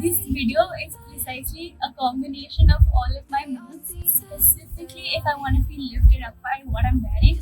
This video is precisely a combination of all of my moods, specifically if I want to feel lifted up by what I'm wearing.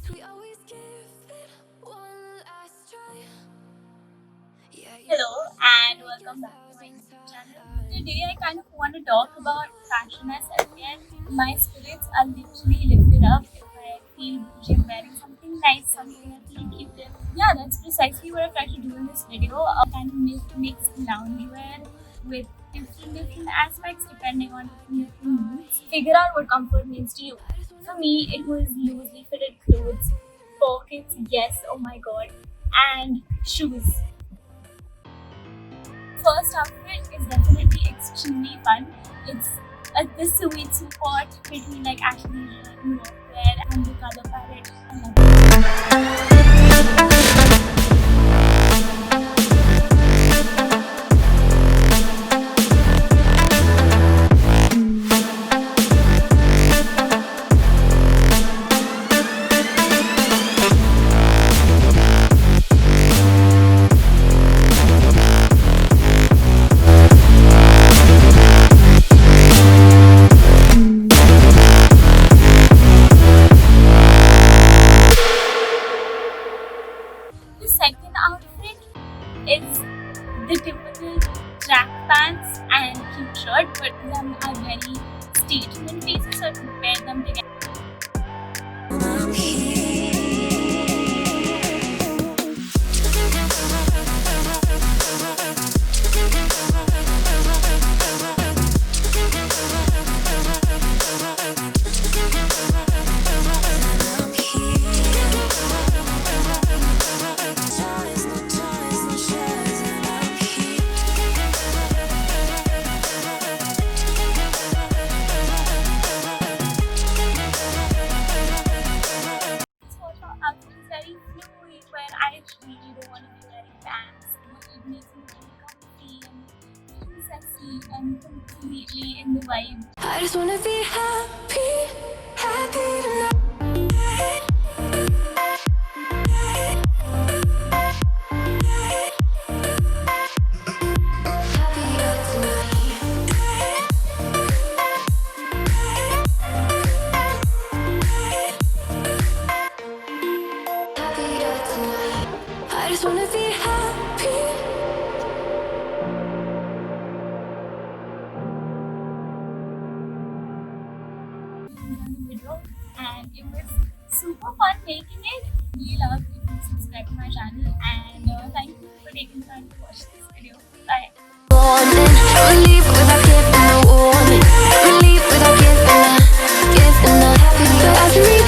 Hello and welcome back to my YouTube channel. Today I kind of want to talk about fashion as self-care. My spirits are literally lifted up if I feel bougie and wearing something nice, something I feel cute in. Yeah, that's precisely what I try to do in this video. Kind of mix loungewear with different aspects depending on different moods. Figure out what comfort means to you. For me, it was loosely fitted clothes, pockets, yes, oh my god, and shoes. First outfit is definitely extremely fun. It's the sweet spot between like actually wear and the color palette. The second outfit is the typical track pants and cute shirt, but them are very statement pieces, so I compare them together. Outfit is very fluid where I really don't want to be wearing pants. It makes me feel comfy and feel sexy and completely in the vibe. I just wanna be happy tonight. I just wanna be happy. On the video, and it was super fun making it. Really love if you subscribe to my channel, and thank you for taking the time to watch this video. Bye. Leave without giving a warning. Leave without giving a happy.